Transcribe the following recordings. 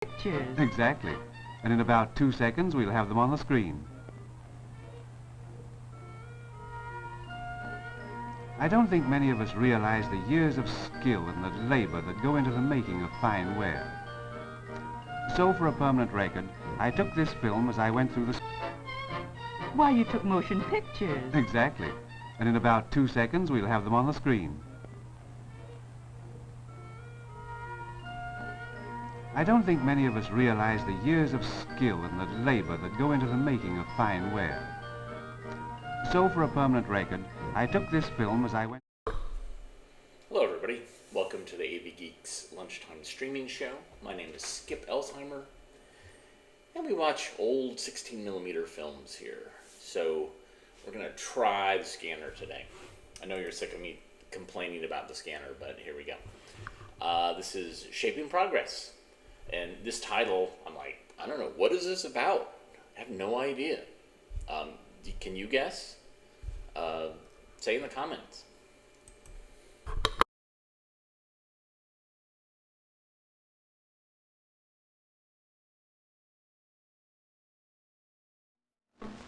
pictures. Exactly. And in about 2 seconds, we'll have them on the screen. I don't think many of us realize the years of skill and the labor that go into the making of fine ware. So for a permanent record, I took this film as I went through the... Why, you took motion pictures. Exactly. And in about 2 seconds, we'll have them on the screen. I don't think many of us realize the years of skill and the labor that go into the making of fine ware. So for a permanent record, I took this film as I went... Hello everybody, welcome to the AV Geeks lunchtime streaming show. My name is Skip Elsheimer, and we watch old 16mm films here. So we're going to try the scanner today. I know you're sick of me complaining about the scanner, but here we go. This is Shaping Progress. And this title, I'm like, I don't know, what is this about? I have no idea. Can you guess? Say in the comments.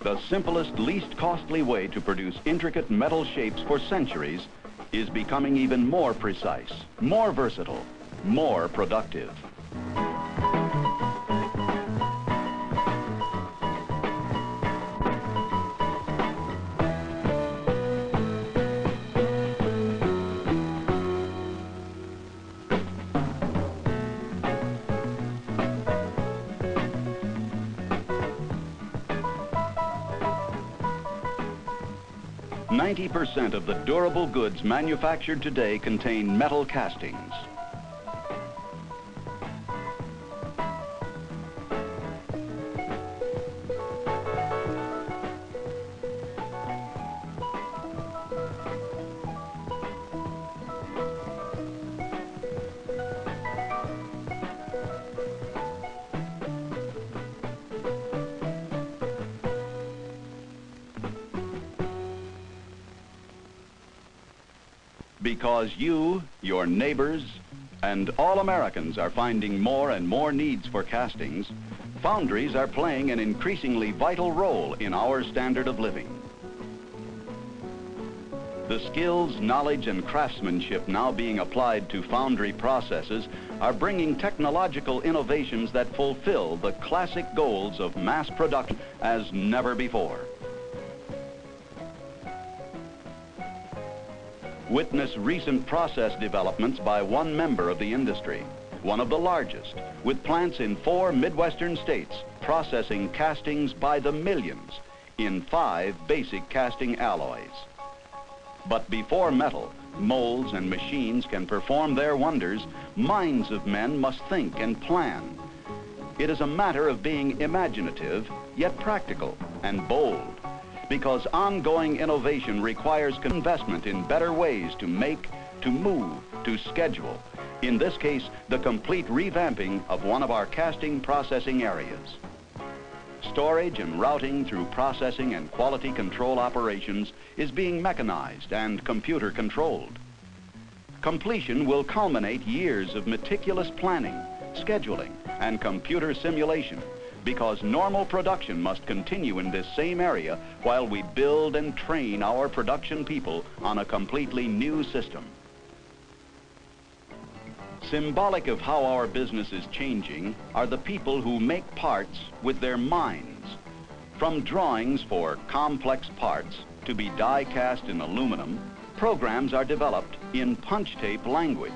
The simplest, least costly way to produce intricate metal shapes for centuries is becoming even more precise, more versatile, more productive. 90% of the durable goods manufactured today contain metal castings. Because you, your neighbors, and all Americans are finding more and more needs for castings, foundries are playing an increasingly vital role in our standard of living. The skills, knowledge, and craftsmanship now being applied to foundry processes are bringing technological innovations that fulfill the classic goals of mass production as never before. Witness recent process developments by one member of the industry, one of the largest, with plants in 4 Midwestern states processing castings by the millions in 5 basic casting alloys. But before metal, molds, and machines can perform their wonders, minds of men must think and plan. It is a matter of being imaginative, yet practical and bold, because ongoing innovation requires investment in better ways to make, to move, to schedule. In this case, the complete revamping of one of our casting processing areas. Storage and routing through processing and quality control operations is being mechanized and computer controlled. Completion will culminate years of meticulous planning, scheduling, and computer simulation, because normal production must continue in this same area while we build and train our production people on a completely new system. Symbolic of how our business is changing are the people who make parts with their minds. From drawings for complex parts to be die cast in aluminum, programs are developed in punch tape language.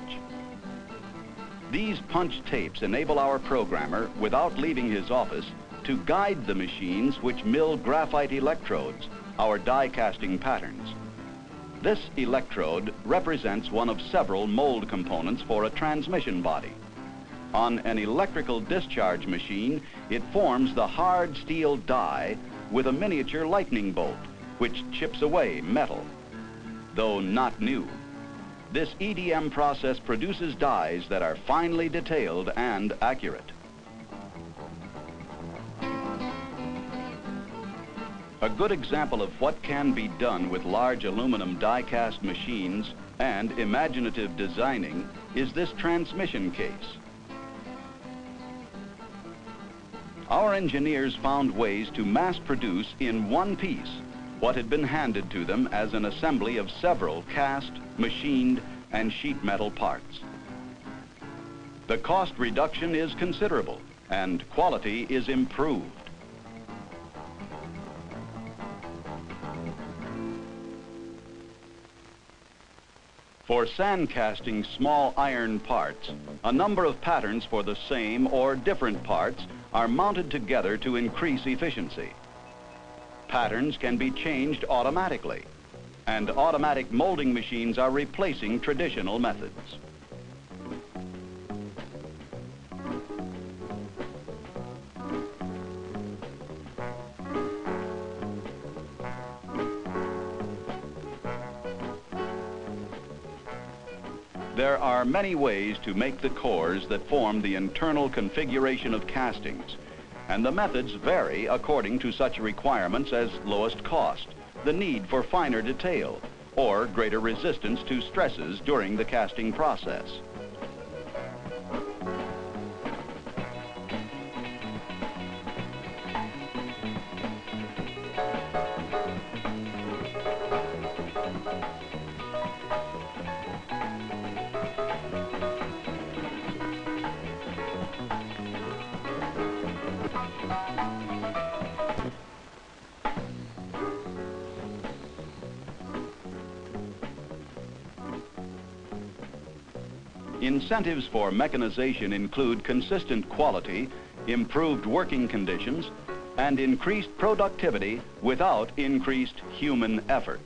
These punch tapes enable our programmer, without leaving his office, to guide the machines which mill graphite electrodes, our die casting patterns. This electrode represents one of several mold components for a transmission body. On an electrical discharge machine, it forms the hard steel die with a miniature lightning bolt, which chips away metal, though not new. This EDM process produces dies that are finely detailed and accurate. A good example of what can be done with large aluminum die-cast machines and imaginative designing is this transmission case. our engineers found ways to mass produce in one piece what had been handed to them as an assembly of several cast, machined, and sheet metal parts. The cost reduction is considerable, and quality is improved. For sand casting small iron parts, a number of patterns for the same or different parts are mounted together to increase efficiency. Patterns can be changed automatically, and automatic molding machines are replacing traditional methods. There are many ways to make the cores that form the internal configuration of castings, and the methods vary according to such requirements as lowest cost, the need for finer detail, or greater resistance to stresses during the casting process. Incentives for mechanization include consistent quality, improved working conditions, and increased productivity without increased human effort.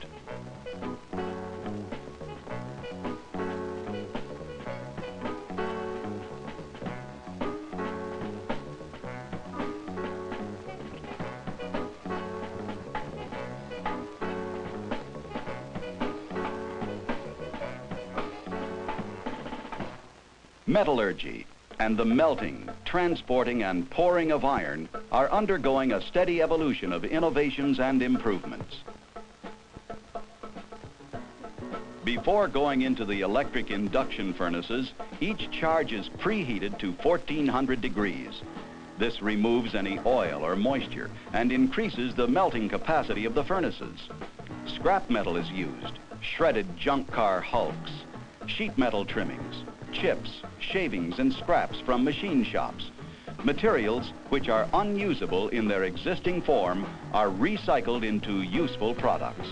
Metallurgy and the melting, transporting, and pouring of iron are undergoing a steady evolution of innovations and improvements. Before going into the electric induction furnaces, each charge is preheated to 1400 degrees. This removes any oil or moisture and increases the melting capacity of the furnaces. Scrap metal is used, shredded junk car hulks, sheet metal trimmings, chips, shavings, and scraps from machine shops. Materials which are unusable in their existing form are recycled into useful products.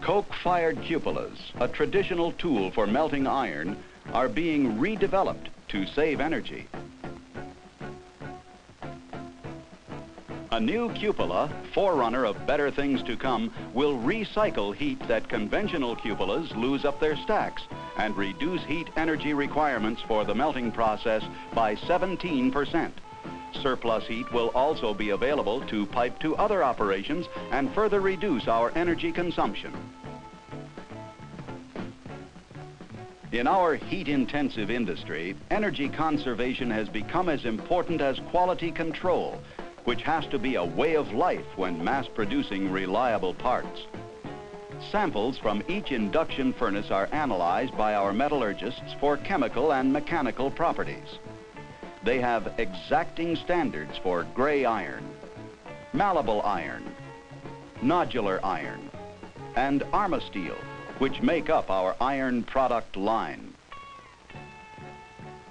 Coke-fired cupolas, a traditional tool for melting iron, are being redeveloped to save energy. A new cupola, forerunner of better things to come, will recycle heat that conventional cupolas lose up their stacks and reduce heat energy requirements for the melting process by 17%. Surplus heat will also be available to pipe to other operations and further reduce our energy consumption. In our heat-intensive industry, energy conservation has become as important as quality control, which has to be a way of life when mass-producing reliable parts. Samples from each induction furnace are analyzed by our metallurgists for chemical and mechanical properties. They have exacting standards for gray iron, malleable iron, nodular iron, and armasteel, which make up our iron product line.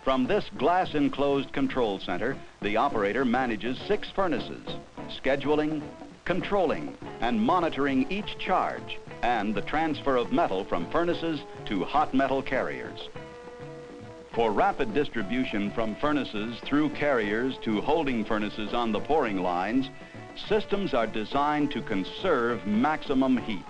From this glass-enclosed control center, the operator manages 6 furnaces, scheduling, controlling, and monitoring each charge and the transfer of metal from furnaces to hot metal carriers. For rapid distribution from furnaces through carriers to holding furnaces on the pouring lines, systems are designed to conserve maximum heat.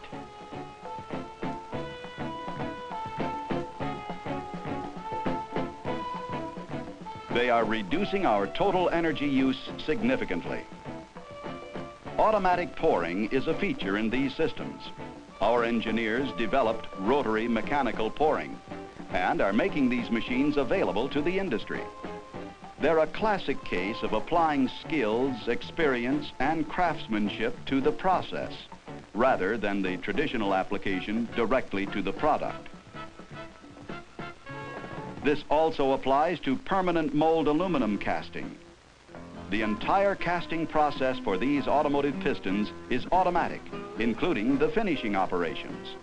They are reducing our total energy use significantly. Automatic pouring is a feature in these systems. Our engineers developed rotary mechanical pouring and are making these machines available to the industry. They're a classic case of applying skills, experience, and craftsmanship to the process, rather than the traditional application directly to the product. This also applies to permanent mold aluminum casting. The entire casting process for these automotive pistons is automatic, including the finishing operations.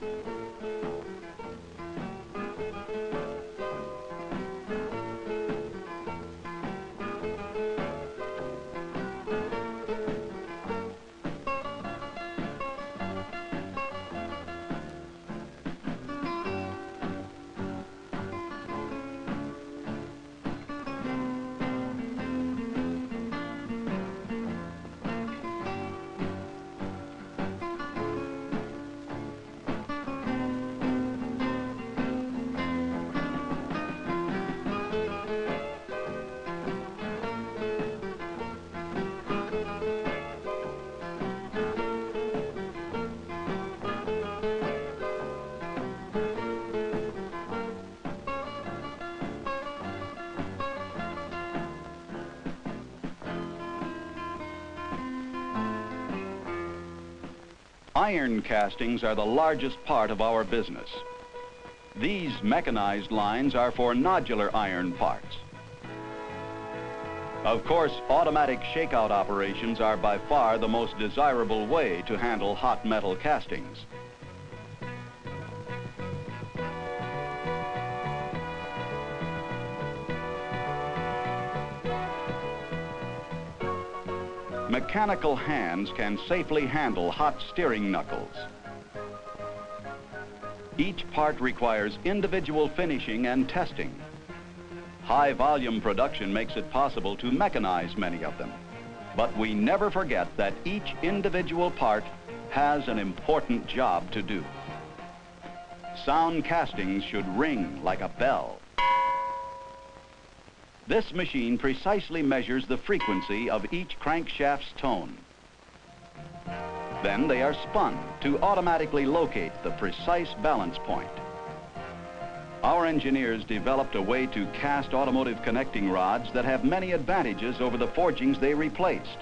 Iron castings are the largest part of our business. These mechanized lines are for nodular iron parts. Of course, automatic shakeout operations are by far the most desirable way to handle hot metal castings. Mechanical hands can safely handle hot steering knuckles. Each part requires individual finishing and testing. High volume production makes it possible to mechanize many of them. But we never forget that each individual part has an important job to do. Sound castings should ring like a bell. This machine precisely measures the frequency of each crankshaft's tone. Then they are spun to automatically locate the precise balance point. Our engineers developed a way to cast automotive connecting rods that have many advantages over the forgings they replaced.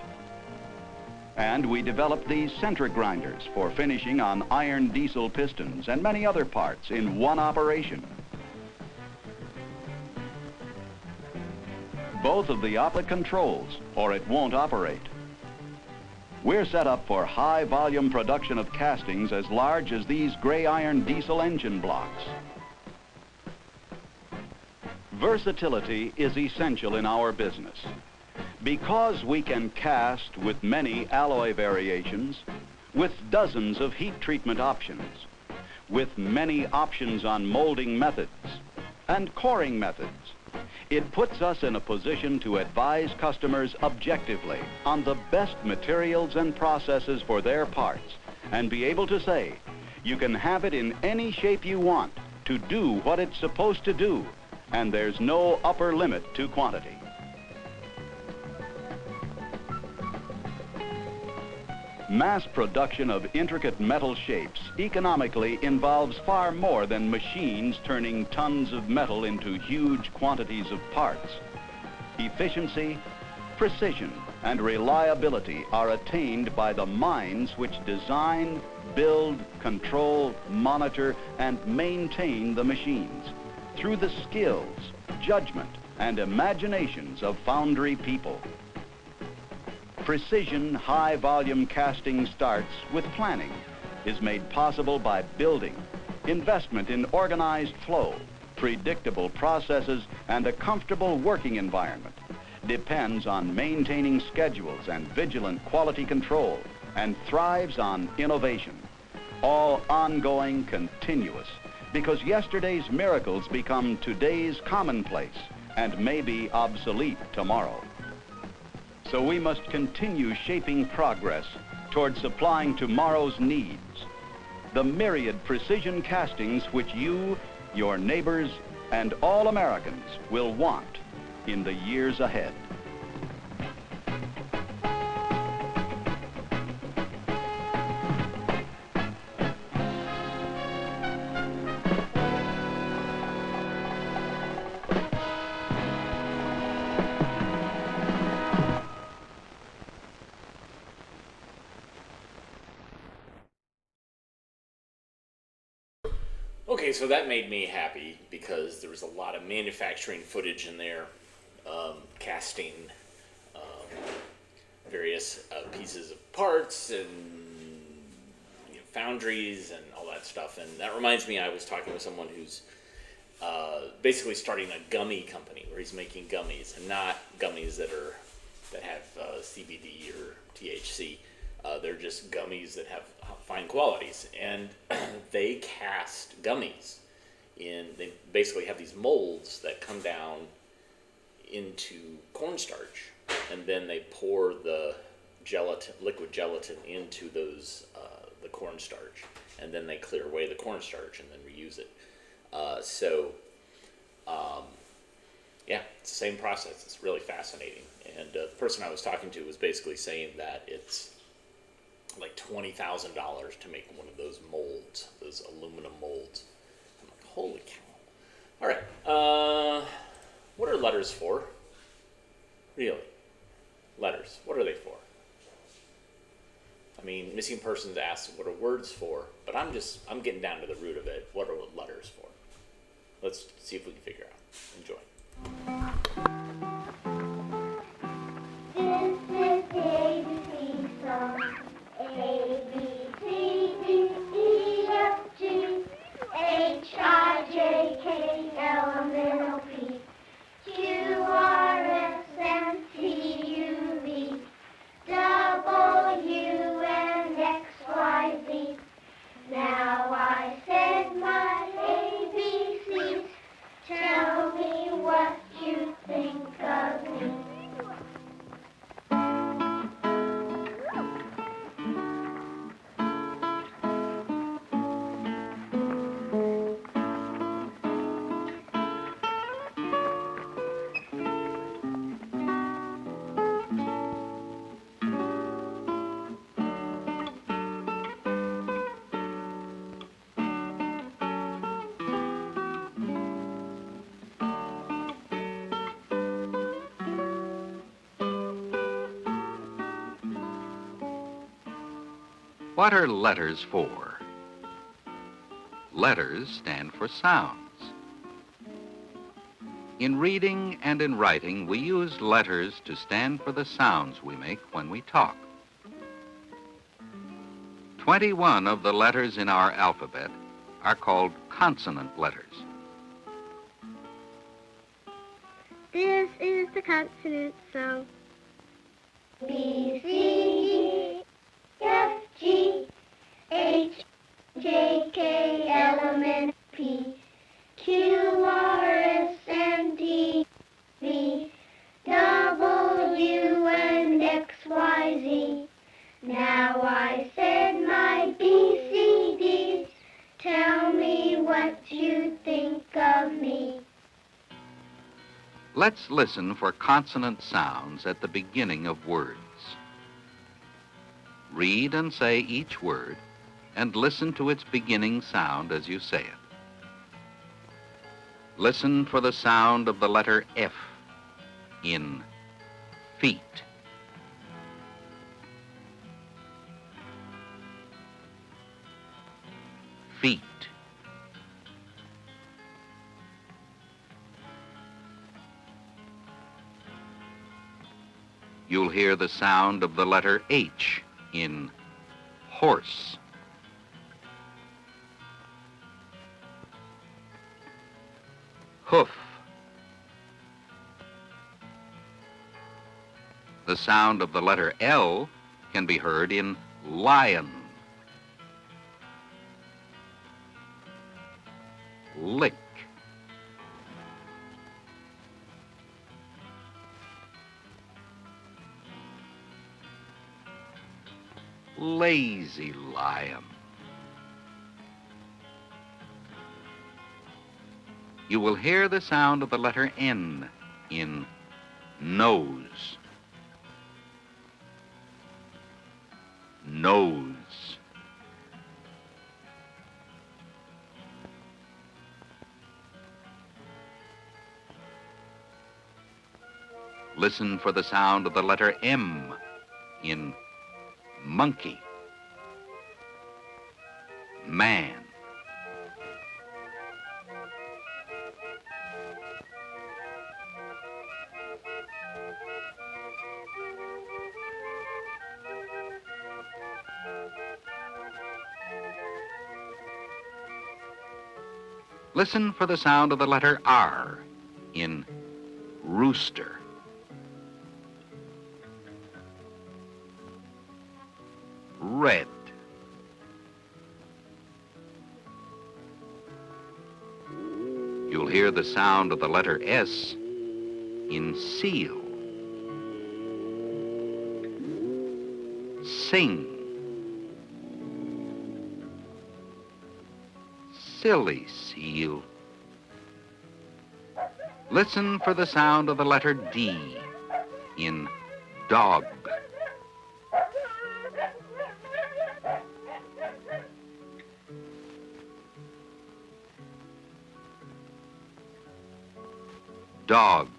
And we developed these center grinders for finishing on iron diesel pistons and many other parts in one operation. Both of the outlet controls, or it won't operate. We're set up for high volume production of castings as large as these gray iron diesel engine blocks. Versatility is essential in our business. Because we can cast with many alloy variations, with dozens of heat treatment options, with many options on molding methods and coring methods, it puts us in a position to advise customers objectively on the best materials and processes for their parts and be able to say, you can have it in any shape you want to do what it's supposed to do, and there's no upper limit to quantity. Mass production of intricate metal shapes economically involves far more than machines turning tons of metal into huge quantities of parts. Efficiency, precision, and reliability are attained by the minds which design, build, control, monitor, and maintain the machines through the skills, judgment, and imaginations of foundry people. Precision high-volume casting starts with planning, is made possible by building, investment in organized flow, predictable processes, and a comfortable working environment, depends on maintaining schedules and vigilant quality control, and thrives on innovation. All ongoing, continuous, because yesterday's miracles become today's commonplace and may be obsolete tomorrow. So we must continue shaping progress toward supplying tomorrow's needs. The myriad precision castings which you, your neighbors, and all Americans will want in the years ahead. Okay, Okay, so that made me happy because there was a lot of manufacturing footage in there, casting various pieces of parts and foundries and all that stuff. And that reminds me, I was talking with someone who's basically starting a gummy company where he's making gummies, and not gummies that have CBD or THC. They're just gummies that have fine qualities, and they cast gummies they basically have these molds that come down into cornstarch, and then they pour the liquid gelatin into those the cornstarch, and then they clear away the cornstarch and then reuse it. Yeah, it's the same process. It's really fascinating. And the person I was talking to was basically saying that it's like $20,000 to make one of those molds, those aluminum molds. I'm like, holy cow. All right. What are letters for? Really? Letters. What are they for? I mean, missing persons asks what are words for, but I'm getting down to the root of it. What are letters for? Let's see if we can figure out. Enjoy. This is the ABC song. A, B, C, D, E, F, G, H, I, J, K, L, M, N, O, P, Q, R, S, and T, U, V, W, and X, Y, Z. Now I said my ABCs. Tell me what you think of me. What are letters for? Letters stand for sounds. In reading and in writing, we use letters to stand for the sounds we make when we talk. 21 of the letters in our alphabet are called consonant letters. This is the consonant song. B, C, D, F, G, H, J, K, L, M, N, P, Q, R, S, and T, V, W, and X, Y, Z. Now I said my BCDs. Tell me what you think of me. Let's listen for consonant sounds at the beginning of words. Read and say each word, and listen to its beginning sound as you say it. Listen for the sound of the letter F in feet. Feet. You'll hear the sound of the letter H in horse. Hoof. The sound of the letter L can be heard in lion. Lick. Lazy lion. You will hear the sound of the letter N in nose. Nose. Listen for the sound of the letter M in monkey. Man. Listen for the sound of the letter R in rooster. Red. You'll hear the sound of the letter S in seal. Sing. Silly seal. Listen for the sound of the letter D in dog. Dog.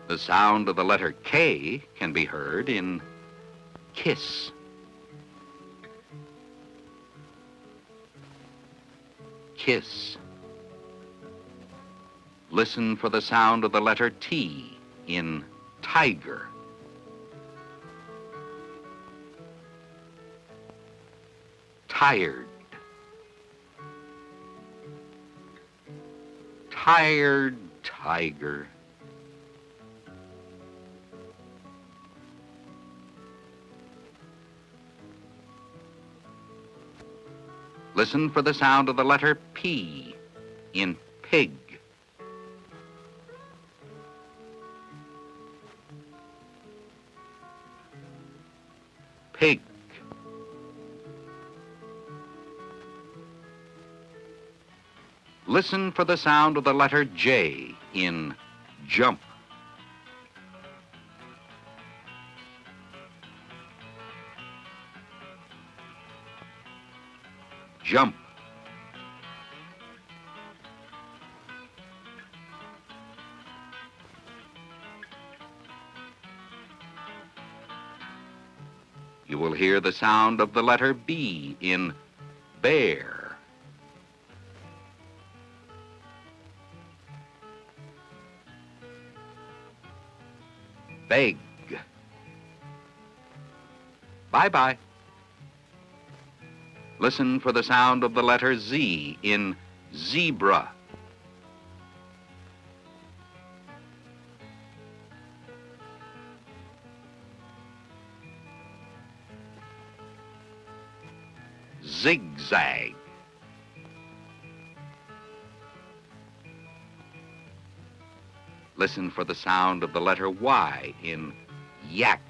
The sound of the letter K can be heard in kiss. Kiss. Listen for the sound of the letter T in tiger. Tired. Tired tiger. Listen for the sound of the letter P in pig. Pig. Listen for the sound of the letter J in jump. Jump. You will hear the sound of the letter B in bear. Beg. Bye-bye. Listen for the sound of the letter Z in zebra. Zigzag. Listen for the sound of the letter Y in yak.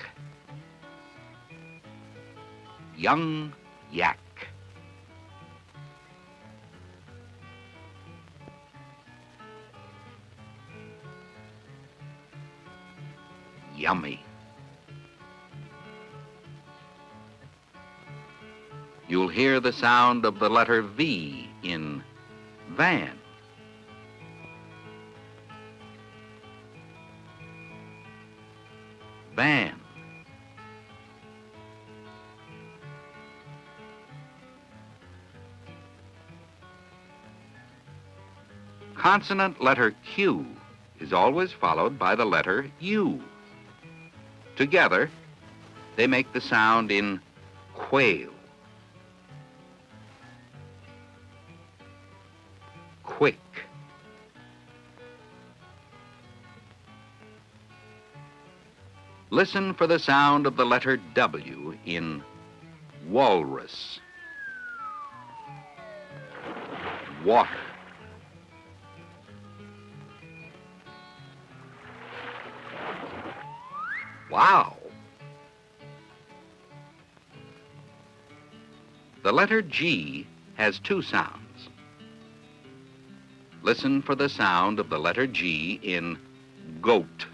Young yak. Yummy. You'll hear the sound of the letter V in van. Van. Consonant letter Q is always followed by the letter U. Together, they make the sound in quail. Quick. Listen for the sound of the letter W in walrus. Water. Wow! The letter G has two sounds. Listen for the sound of the letter G in goat.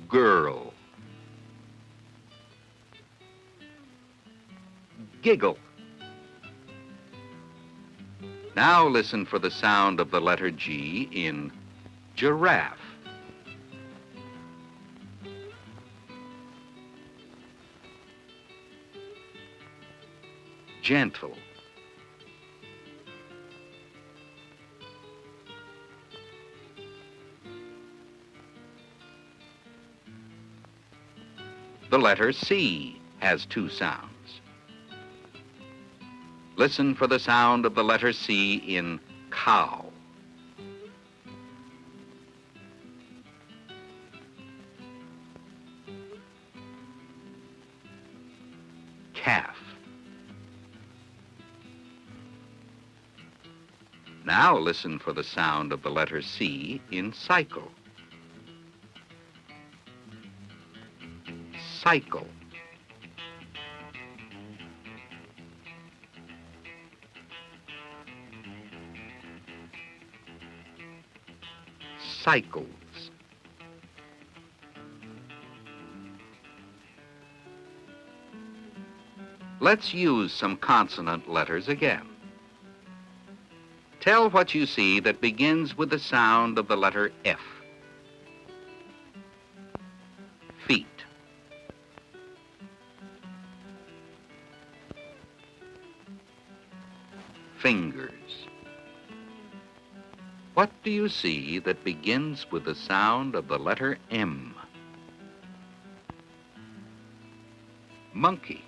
Girl. Giggle. Now listen for the sound of the letter G in giraffe. Gentle. The letter C has two sounds. Listen for the sound of the letter C in cow. Calf. Now listen for the sound of the letter C in cycle. Cycle. Cycles. Let's use some consonant letters again. Tell what you see that begins with the sound of the letter F. Feet. Fingers. What do you see that begins with the sound of the letter M? Monkey.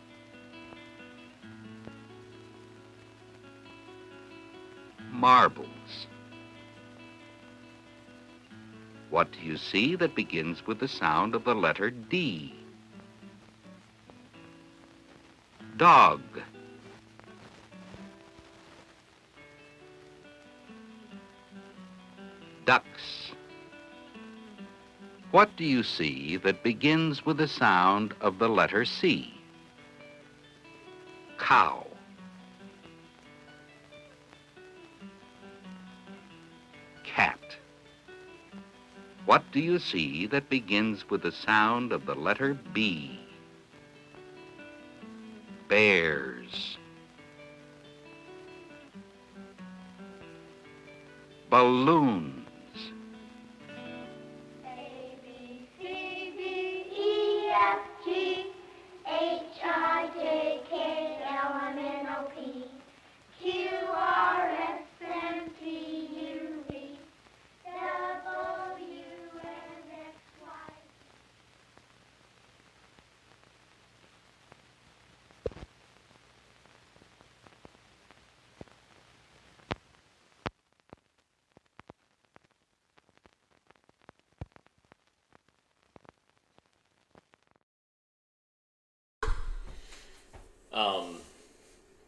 Marbles. What do you see that begins with the sound of the letter D? Dog. Ducks. What do you see that begins with the sound of the letter C? Cow. Cat. What do you see that begins with the sound of the letter B? Bears. Balloons. A, B, C, D, E, F, G, H, I, J, K, L, M, N, O, P, Q, R, S, T, U, V, W, and X, Y.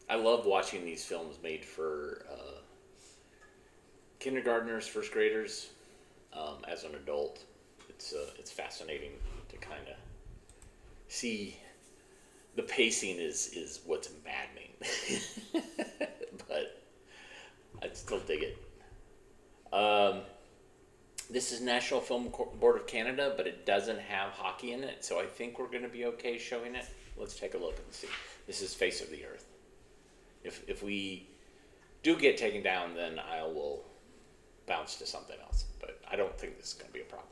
I love watching these films made for kindergartners, first graders. As an adult, it's fascinating to kind of see. The pacing is what's maddening, but I still dig it. This is National Film Board of Canada, but it doesn't have hockey in it, so I think we're going to be okay showing it. Let's take a look and see. This is Face of the Earth. If we do get taken down, then I will bounce to something else, but I don't think this is going to be a problem.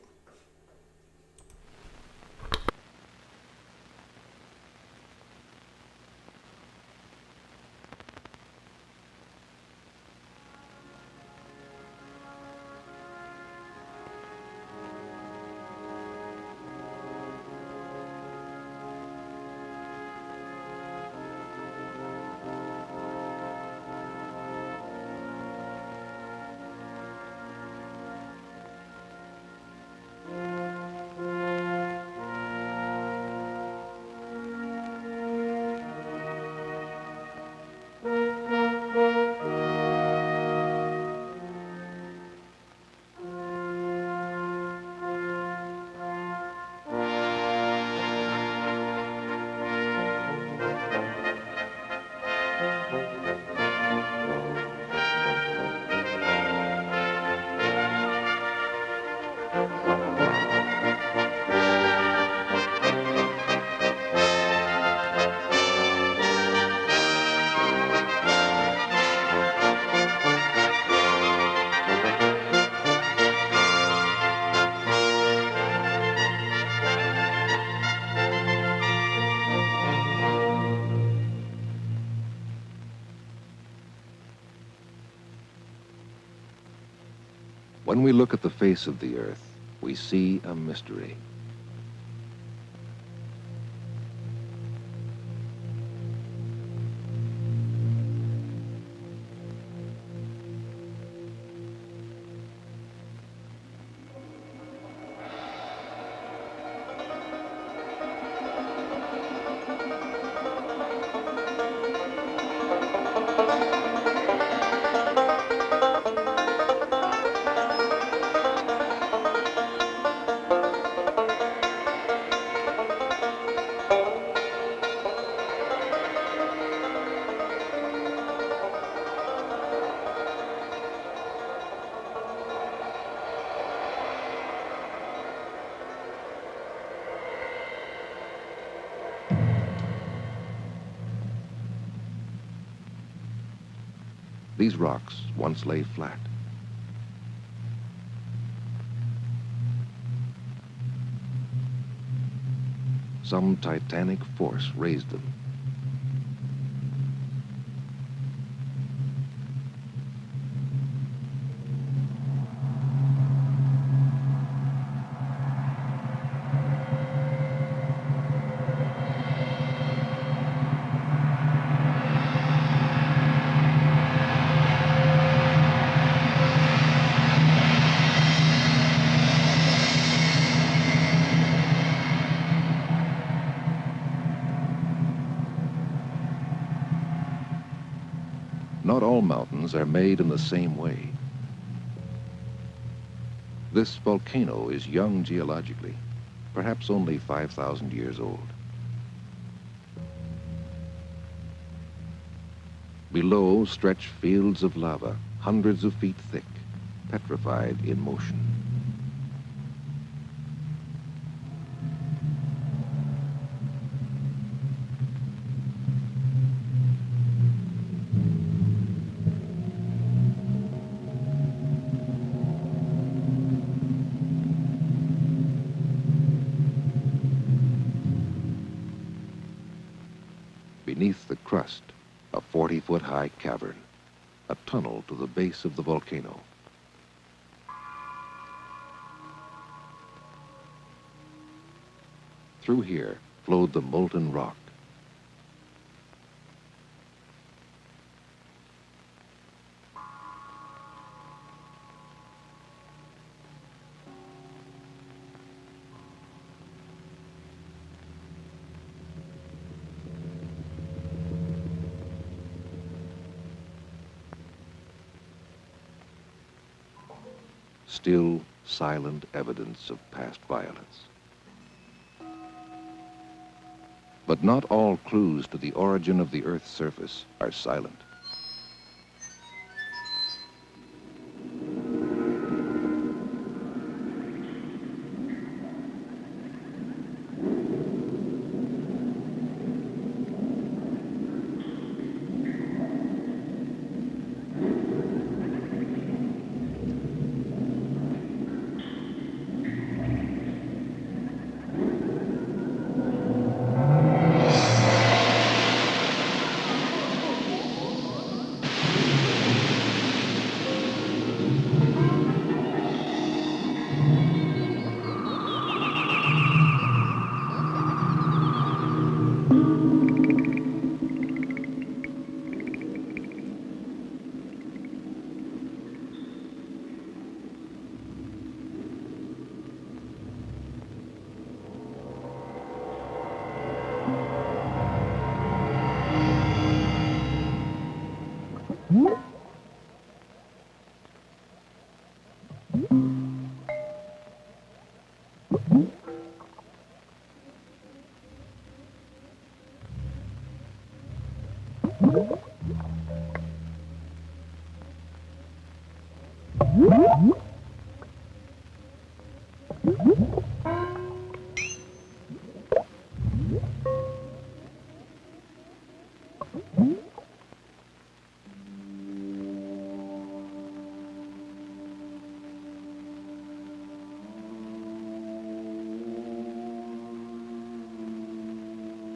When we look at the face of the earth, we see a mystery. These rocks once lay flat. Some titanic force raised them. Not all mountains are made in the same way. This volcano is young geologically, perhaps only 5,000 years old. Below stretch fields of lava, hundreds of feet thick, petrified in motion. Beneath the crust, a 40-foot-high cavern, a tunnel to the base of the volcano. Through here flowed the molten rock. Still, silent evidence of past violence. But not all clues to the origin of the Earth's surface are silent.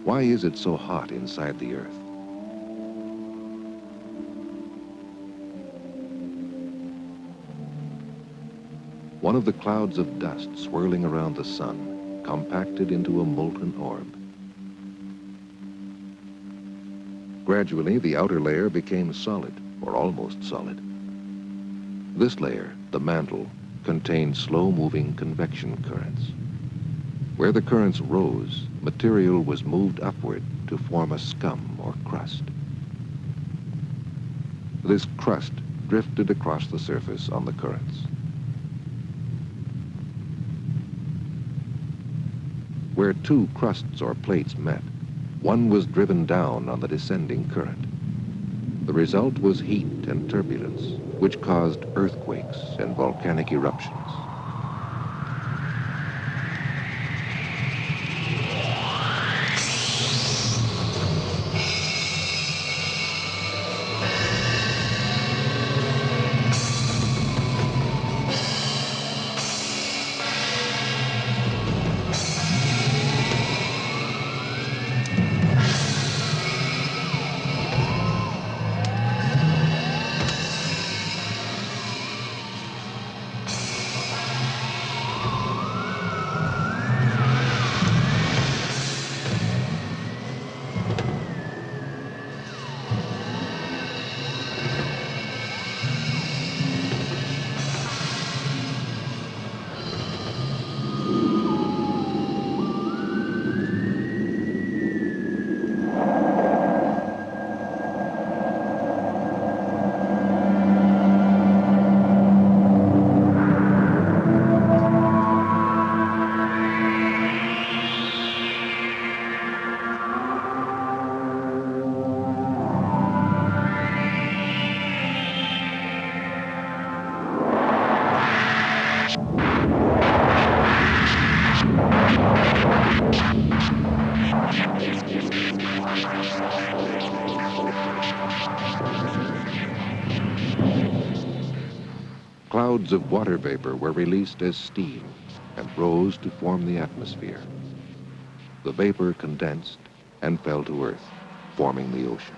Why is it so hot inside the Earth? One of the clouds of dust swirling around the sun compacted into a molten orb. Gradually, the outer layer became solid, or almost solid. This layer, the mantle, contained slow-moving convection currents. Where the currents rose, material was moved upward to form a scum or crust. This crust drifted across the surface on the currents. Where two crusts or plates met, one was driven down on the descending current. The result was heat and turbulence, which caused earthquakes and volcanic eruptions. Clouds of water vapor were released as steam and rose to form the atmosphere. The vapor condensed and fell to Earth, forming the oceans.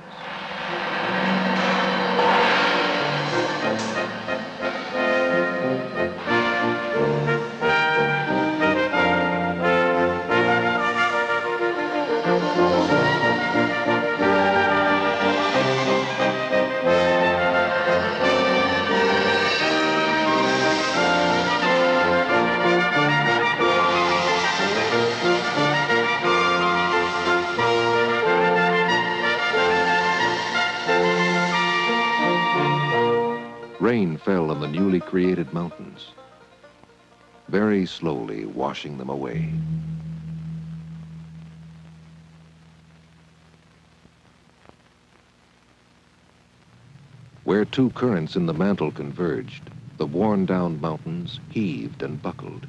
Rain fell on the newly created mountains, very slowly washing them away. Where two currents in the mantle converged, the worn-down mountains heaved and buckled.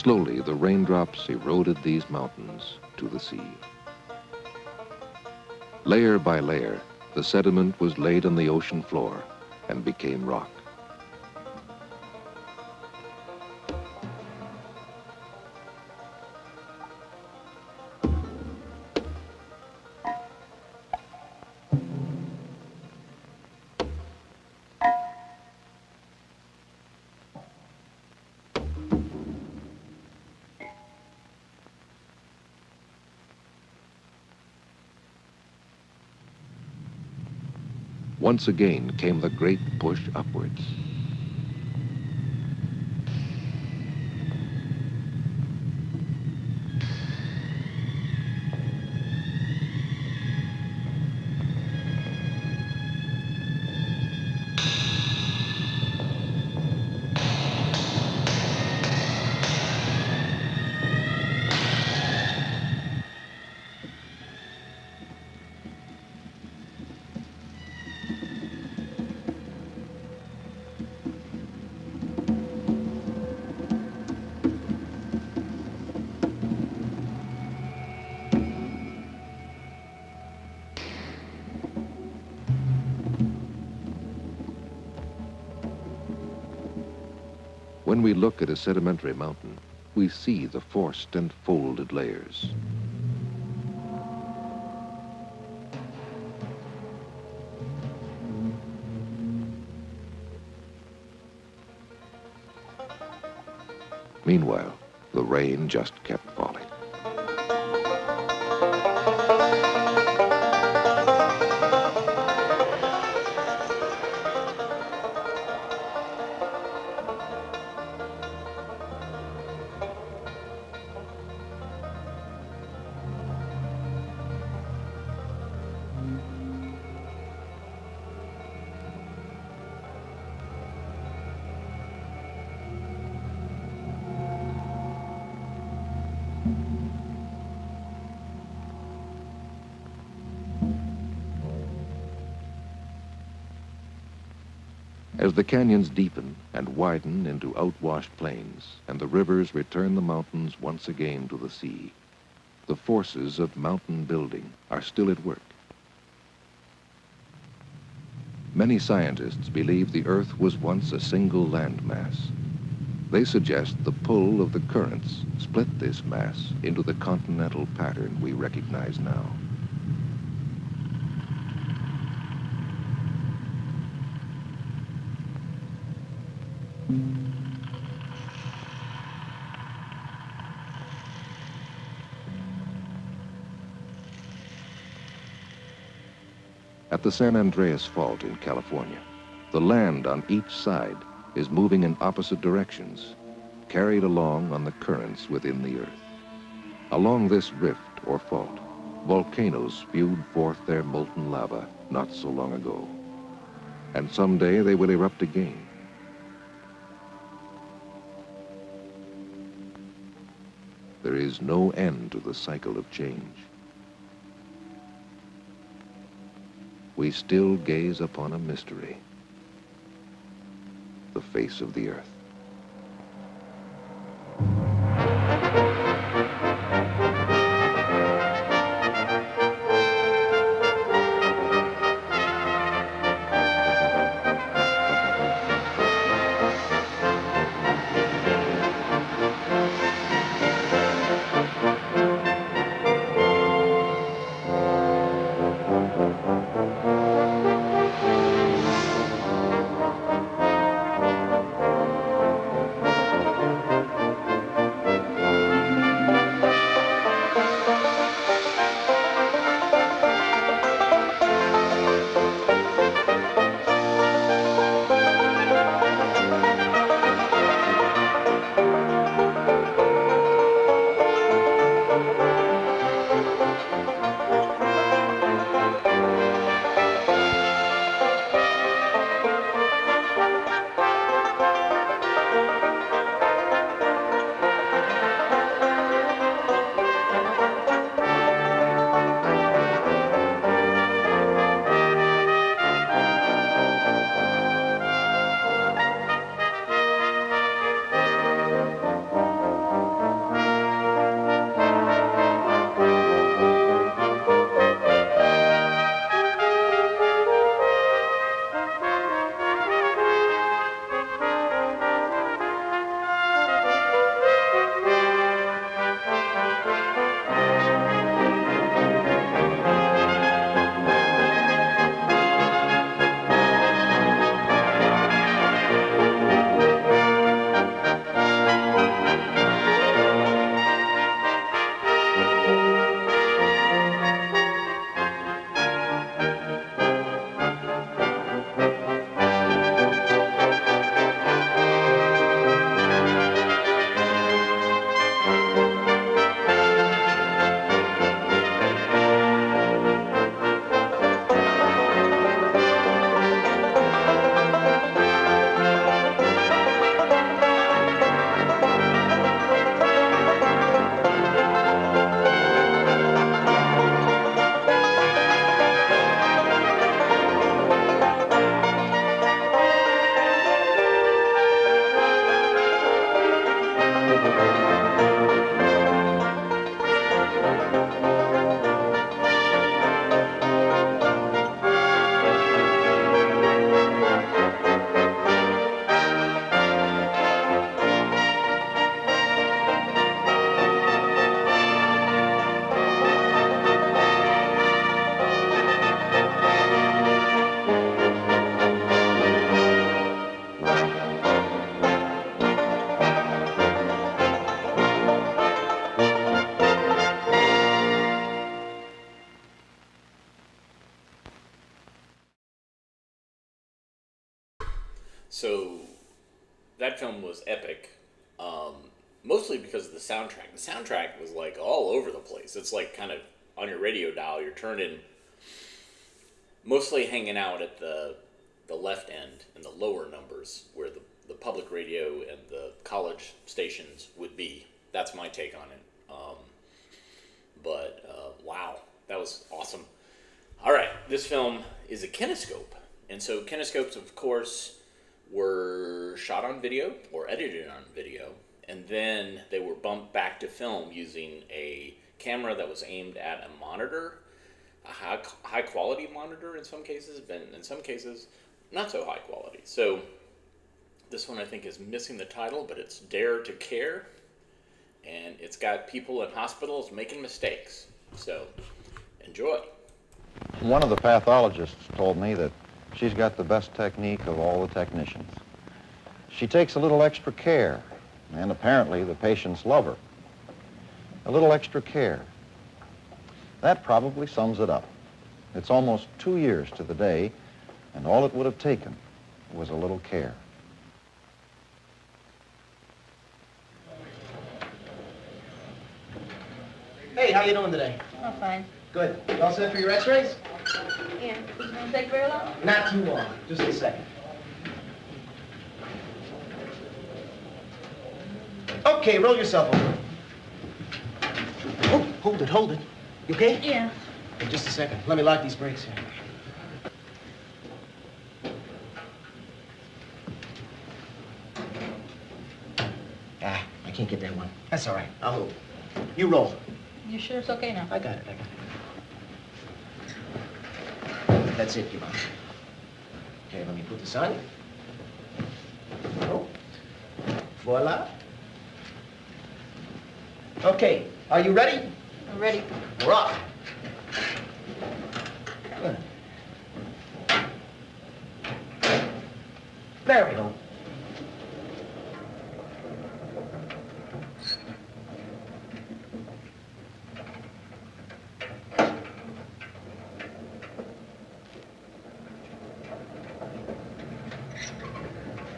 Slowly, the raindrops eroded these mountains to the sea. Layer by layer, the sediment was laid on the ocean floor and became rock. Once again came the great push upwards. When we look at a sedimentary mountain, we see the forced and folded layers. Meanwhile, the rain just kept falling. As the canyons deepen and widen into outwashed plains, and the rivers return the mountains once again to the sea, the forces of mountain building are still at work. Many scientists believe the Earth was once a single landmass. They suggest the pull of the currents split this mass into the continental pattern we recognize now. At the San Andreas Fault in California, the land on each side is moving in opposite directions, carried along on the currents within the Earth. Along this rift or fault, volcanoes spewed forth their molten lava not so long ago. And someday they will erupt again. There is no end to the cycle of change. We still gaze upon a mystery, the face of the Earth. So that film was epic, mostly because of the soundtrack. The soundtrack was like all over the place. It's like kind of on your radio dial, you're turning, mostly hanging out at the left end and the lower numbers where the public radio and the college stations would be. That's my take on it. Wow, that was awesome. All right, this film is a kinescope. And so kinescopes, of course, were shot on video or edited on video, and then they were bumped back to film using a camera that was aimed at a monitor, a high quality monitor in some cases, but in some cases not so high quality. So this one I think is missing the title, but it's Dare to Care, and it's got people in hospitals making mistakes. So enjoy. One of the pathologists told me that she's got the best technique of all the technicians. She takes a little extra care, and apparently the patients love her. A little extra care. That probably sums it up. It's almost 2 years to the day, and all it would have taken was a little care. Hey, how you doing today? Oh, fine. Good. You all set for your x-rays? Yeah. Is it gonna take very long? Not too long. Just a second. Okay, roll yourself over. Oh, hold it. You okay? Yeah. Hey, just a second. Let me lock these brakes here. I can't get that one. That's all right. I'll move. You roll. You sure it's okay now? I got it. That's it, Yvonne. Okay, let me put this on. Oh. Voila. Okay, are you ready? I'm ready. We're off. Good. There we go.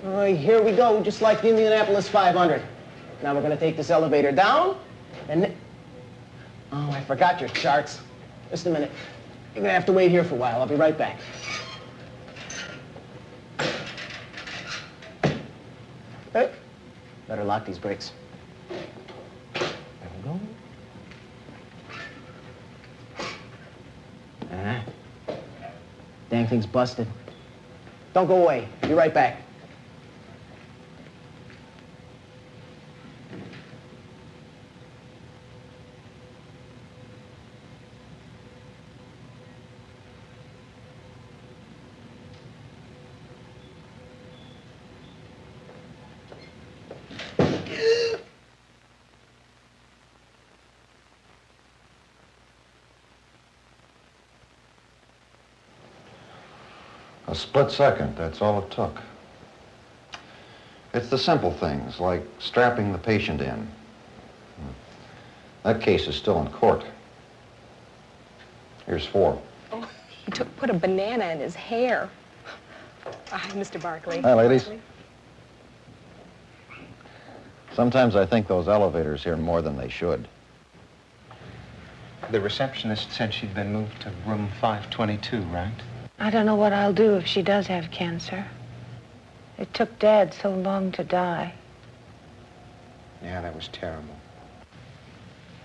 All right, here we go, just like the Indianapolis 500. Now we're going to take this elevator down, and oh, I forgot your charts. Just a minute. You're going to have to wait here for a while. I'll be right back. Hey, better lock these brakes. There we go. Dang thing's busted. Don't go away. Be right back. A split second, that's all it took. It's the simple things, like strapping the patient in. That case is still in court. Here's 4. Oh, he put a banana in his hair. Hi, Mr. Barkley. Hi, ladies. Sometimes I think those elevators here more than they should. The receptionist said she'd been moved to room 522, right? I don't know what I'll do if she does have cancer. It took Dad so long to die. Yeah, that was terrible.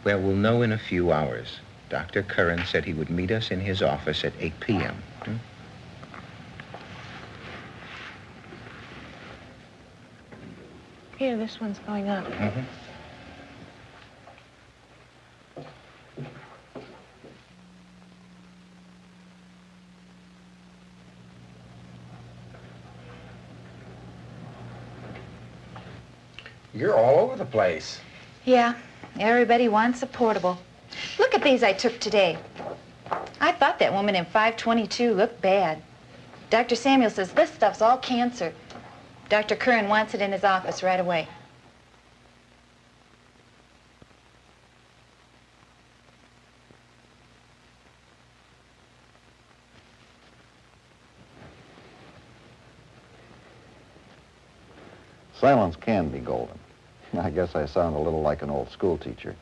Well, we'll know in a few hours. Dr. Curran said he would meet us in his office at 8 p.m. Here, this one's going up. Mm-hmm. You're all over the place. Yeah, everybody wants a portable. Look at these I took today. I thought that woman in 522 looked bad. Dr. Samuel says this stuff's all cancer. Dr. Curran wants it in his office right away. Silence can be golden. I guess I sound a little like an old school teacher.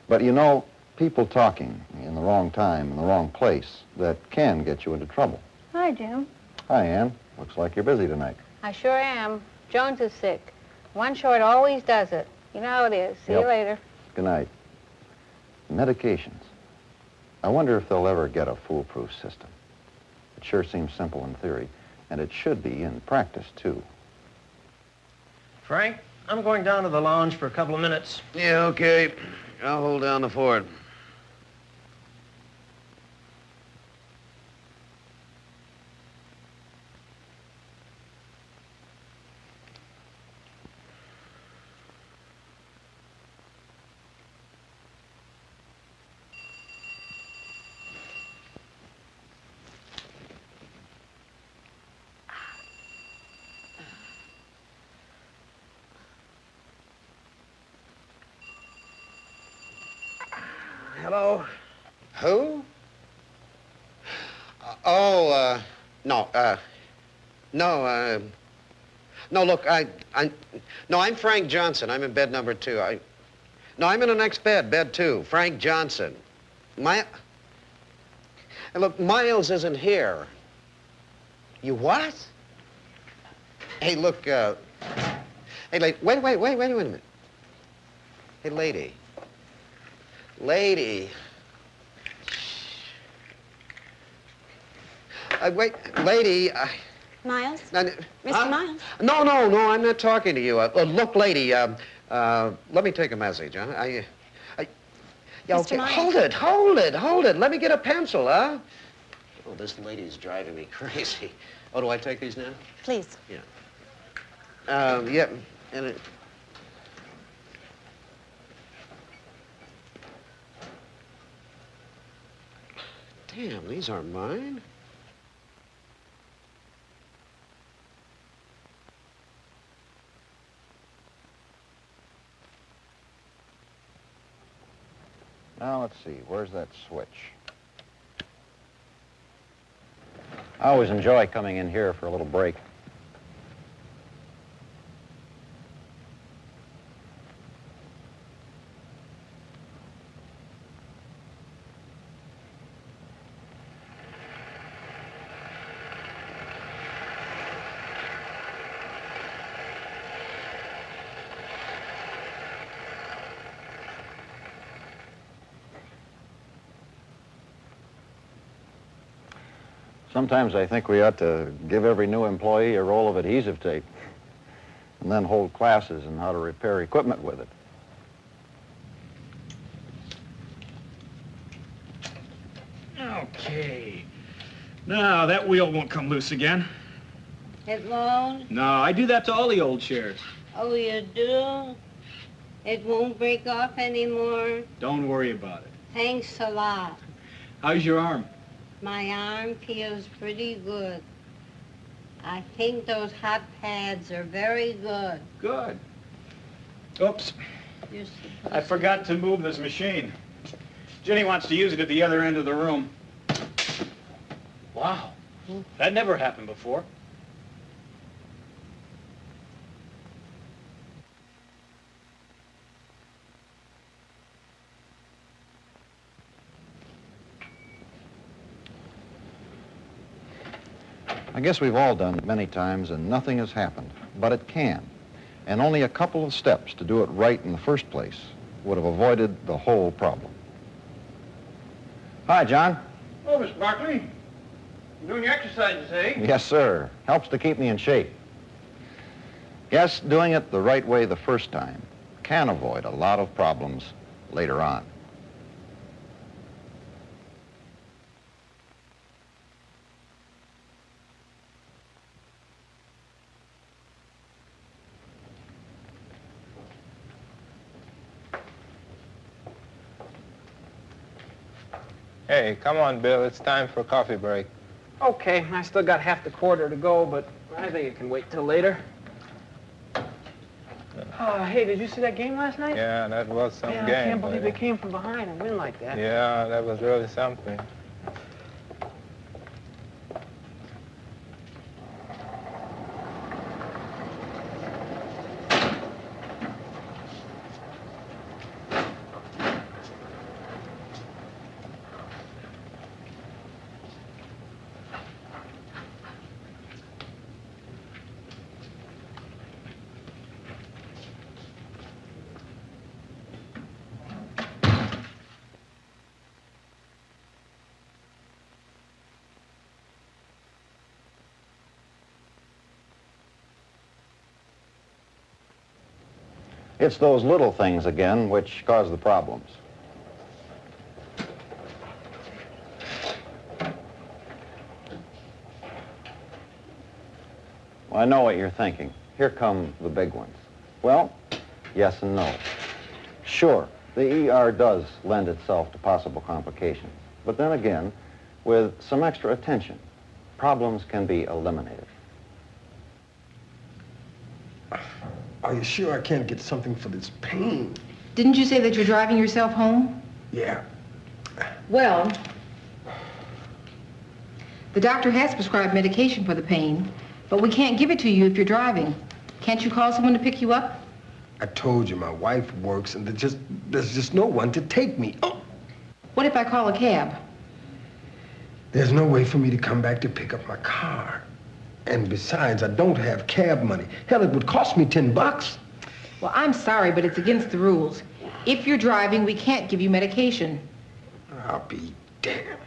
But you know, people talking in the wrong time, in the wrong place, that can get you into trouble. Hi, Jim. Hi, Ann. Looks like you're busy tonight. I sure am. Jones is sick. One short always does it. You know how it is. See you later. Good night. Medications. I wonder if they'll ever get a foolproof system. It sure seems simple in theory, and it should be in practice, too. Frank, I'm going down to the lounge for a couple of minutes. Yeah, okay. I'll hold down the fort. Hello? Who? No, look, I'm Frank Johnson. I'm in bed number 2. I'm in the next bed, bed 2. Frank Johnson. Hey, look, Miles isn't here. You what? Hey, look, hey, wait a minute. Hey, lady. Wait, lady. Miles? Mr. Miles? No, I'm not talking to you. Look, lady, let me take a message, huh? Yeah, Mr. okay. Miles. Hold it. Let me get a pencil, huh? Oh, this lady's driving me crazy. Oh, do I take these now? Please. Yeah. Yeah, and it... Damn, these aren't mine. Now, let's see. Where's that switch? I always enjoy coming in here for a little break. Sometimes I think we ought to give every new employee a roll of adhesive tape and then hold classes on how to repair equipment with it. Okay. Now, that wheel won't come loose again. It won't? No, I do that to all the old chairs. Oh, you do? It won't break off anymore? Don't worry about it. Thanks a lot. How's your arm? My arm feels pretty good. I think those hot pads are very good. Good. Oops. I forgot to move this machine. Jenny wants to use it at the other end of the room. Wow. That never happened before. I guess we've all done it many times and nothing has happened, but it can. And only a couple of steps to do it right in the first place would have avoided the whole problem. Hi, John. Oh, Mr. Barkley. You doing your exercises, eh? Yes, sir. Helps to keep me in shape. Yes, doing it the right way the first time can avoid a lot of problems later on. Hey, come on, Bill. It's time for a coffee break. Okay, I still got half the quarter to go, but I think it can wait till later. Oh, hey, did you see that game last night? Yeah, that was some game. I can't believe they came from behind and win like that. Yeah, that was really something. It's those little things again which cause the problems. Well, I know what you're thinking. Here come the big ones. Well, yes and no. Sure, the ER does lend itself to possible complications. But then again, with some extra attention, problems can be eliminated. Are you sure I can't get something for this pain? Didn't you say that you're driving yourself home? Yeah. Well, the doctor has prescribed medication for the pain, but we can't give it to you if you're driving. Can't you call someone to pick you up? I told you my wife works and there's just no one to take me. Oh! What if I call a cab? There's no way for me to come back to pick up my car. And besides, I don't have cab money. Hell, it would cost me $10. Well, I'm sorry, but it's against the rules. If you're driving, we can't give you medication. I'll be damned.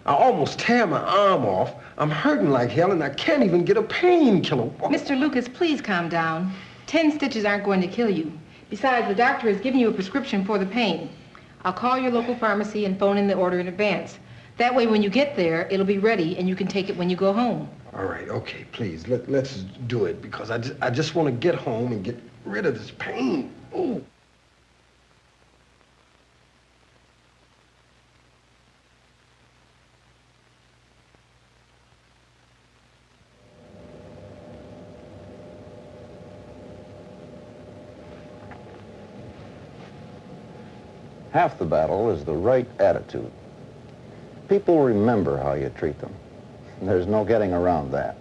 I almost tear my arm off. I'm hurting like hell, and I can't even get a painkiller. Mr. Lucas, please calm down. 10 stitches aren't going to kill you. Besides, the doctor has given you a prescription for the pain. I'll call your local pharmacy and phone in the order in advance. That way, when you get there, it'll be ready, and you can take it when you go home. All right, okay, please, let's do it, because I just want to get home and get rid of this pain. Ooh. Half the battle is the right attitude. People remember how you treat them. There's no getting around that.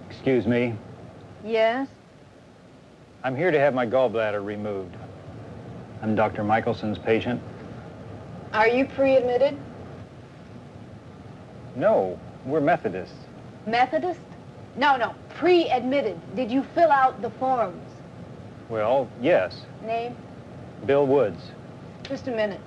Excuse me. Yes? I'm here to have my gallbladder removed. I'm Dr. Michelson's patient. Are you pre-admitted? No, we're Methodists. Methodist? No, pre-admitted. Did you fill out the forms? Well, yes. Name? Bill Woods. Just a minute.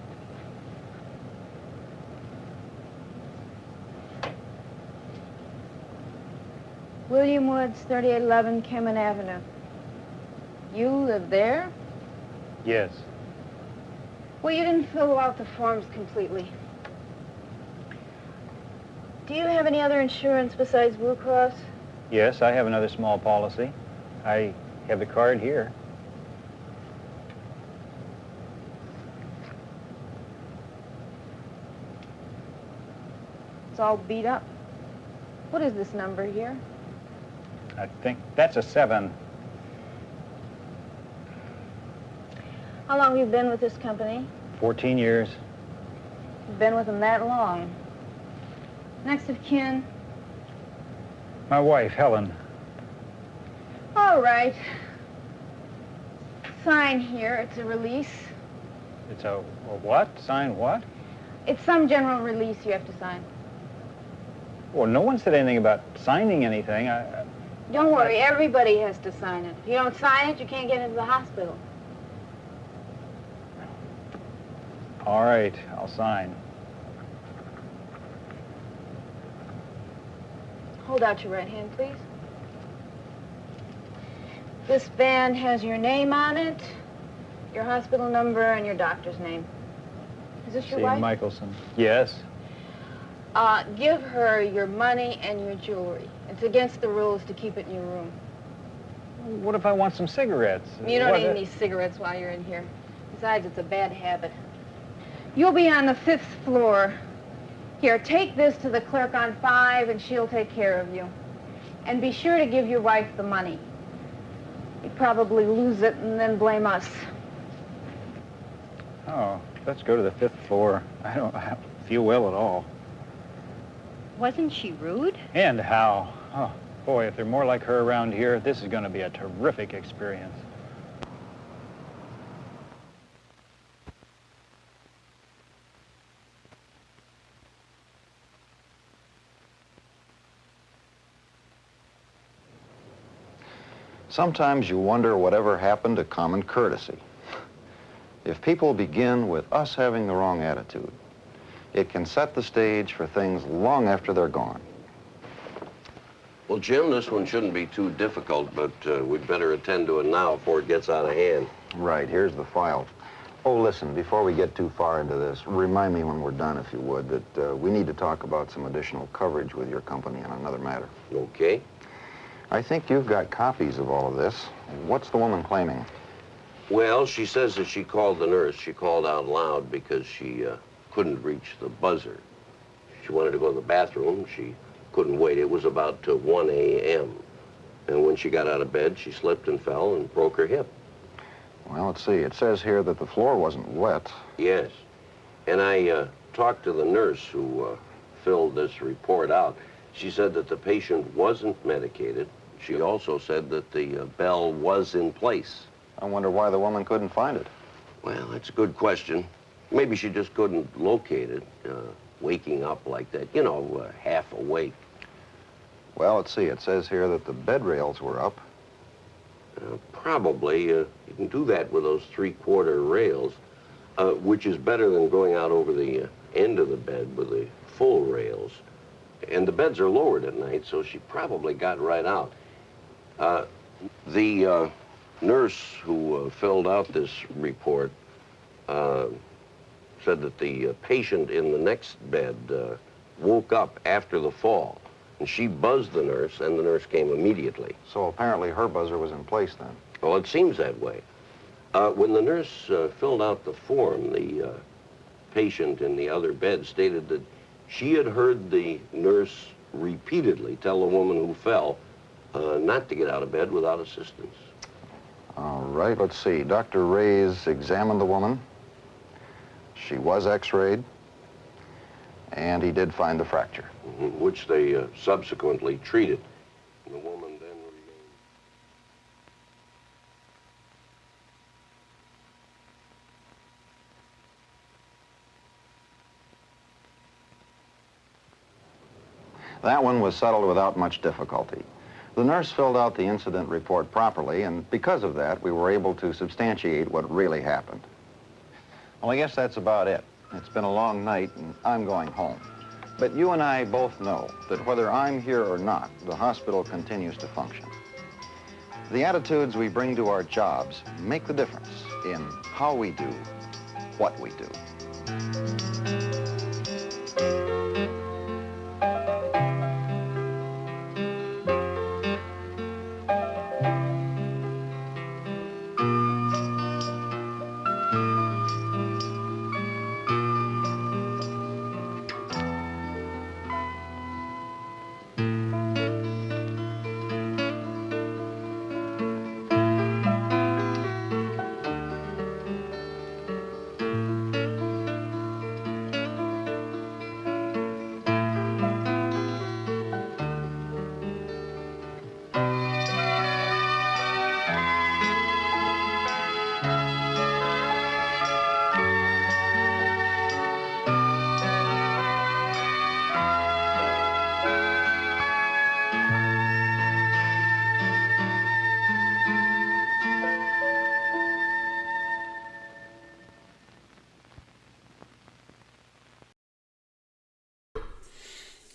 William Woods, 3811 Kemen Avenue. You live there? Yes. Well, you didn't fill out the forms completely. Do you have any other insurance besides Blue Cross? Yes, I have another small policy. I have the card here. It's all beat up. What is this number here? I think that's a 7. How long have you been with this company? 14 years. You've been with them that long. Next of kin? My wife, Helen. All right. Sign here. It's a release. It's a what? Sign what? It's some general release you have to sign. Well, no one said anything about signing anything. Don't worry, everybody has to sign it. If you don't sign it, you can't get into the hospital. All right, I'll sign. Hold out your right hand, please. This band has your name on it, your hospital number, and your doctor's name. Is this your wife? Michelson. Yes. Give her your money and your jewelry. It's against the rules to keep it in your room. What if I want some cigarettes? You don't need any cigarettes while you're in here. Besides, it's a bad habit. You'll be on the 5th floor. Here, take this to the clerk on 5, and she'll take care of you. And be sure to give your wife the money. You'd probably lose it and then blame us. Oh, let's go to the 5th floor. I don't feel well at all. Wasn't she rude? And how? Oh, boy, if there are more like her around here, this is going to be a terrific experience. Sometimes you wonder whatever happened to common courtesy. If people begin with us having the wrong attitude, it can set the stage for things long after they're gone. Well, Jim, this one shouldn't be too difficult, but we'd better attend to it now before it gets out of hand. Right, here's the file. Oh, listen, before we get too far into this, remind me when we're done, if you would, that we need to talk about some additional coverage with your company on another matter. Okay. I think you've got copies of all of this. What's the woman claiming? Well, she says that she called the nurse. She called out loud because she couldn't reach the buzzer. She wanted to go to the bathroom. She couldn't wait. It was about 1 a.m. And when she got out of bed, she slipped and fell and broke her hip. Well, let's see. It says here that the floor wasn't wet. Yes. And I talked to the nurse who filled this report out. She said that the patient wasn't medicated. She also said that the bell was in place. I wonder why the woman couldn't find it. Well, that's a good question. Maybe she just couldn't locate it, waking up like that, you know, half awake. Well, let's see. It says here that the bed rails were up. Probably. You can do that with those 3/4 rails, which is better than going out over the end of the bed with the full rails. And the beds are lowered at night, so she probably got right out. The nurse who filled out this report said that the patient in the next bed woke up after the fall. And she buzzed the nurse, and the nurse came immediately. So apparently her buzzer was in place then. Well, it seems that way. When the nurse filled out the form, the patient in the other bed stated that she had heard the nurse repeatedly tell the woman who fell not to get out of bed without assistance. All right, let's see. Dr. Reyes examined the woman. She was x-rayed, and he did find the fracture. Which they subsequently treated. The woman then remained. That one was settled without much difficulty. The nurse filled out the incident report properly, and because of that, we were able to substantiate what really happened. Well, I guess that's about it. It's been a long night, and I'm going home. But you and I both know that whether I'm here or not, the hospital continues to function. The attitudes we bring to our jobs make the difference in how we do what we do.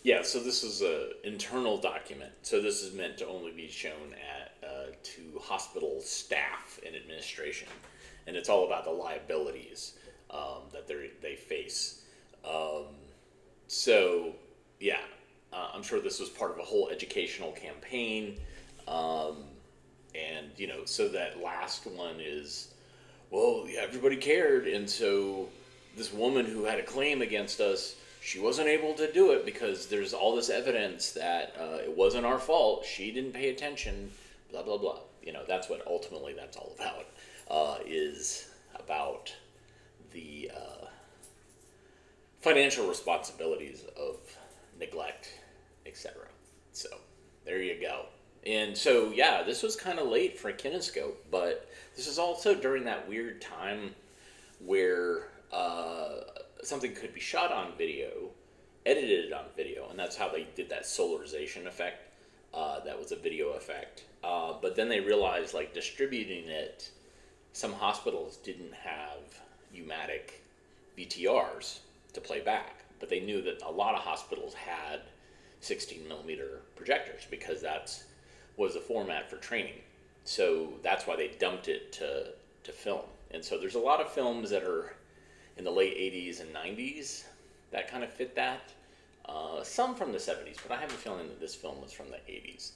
Yeah, so this is an internal document. So this is meant to only be shown to hospital staff and administration, and it's all about the liabilities that they face. So yeah, I'm sure this was part of a whole educational campaign, and you know, so that last one is, well, yeah, everybody cared, and so this woman who had a claim against us, she wasn't able to do it because there's all this evidence that it wasn't our fault. She didn't pay attention, blah, blah, blah. You know, that's what ultimately that's all about, is about the financial responsibilities of neglect, etc. So there you go. And so, yeah, this was kind of late for a kinescope, but this is also during that weird time where something could be shot on video, edited on video, and that's how they did that solarization effect. That was a video effect. But then they realized, like, distributing it some hospitals didn't have U-matic VTRs to play back, but they knew that a lot of hospitals had 16 millimeter projectors because that was the format for training. So that's why they dumped it to film. And so there's a lot of films that are in the late 80s and 90s that kind of fit that. Some from the 70s, but I have a feeling that this film was from the 80s.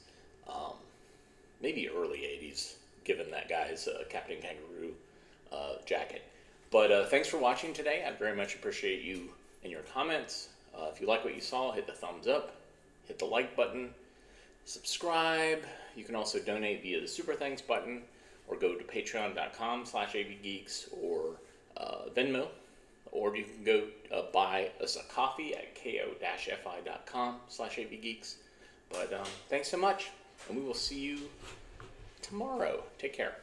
Maybe early 80s, given that guy's Captain Kangaroo jacket. But thanks for watching today. I very much appreciate you and your comments. If you like what you saw, hit the thumbs up, hit the like button, subscribe. You can also donate via the Super Thanks button, or go to patreon.com/avgeeks, or Venmo, or you can go buy us a coffee at ko-fi.com/avgeeks. But thanks so much, and we will see you tomorrow. Take care.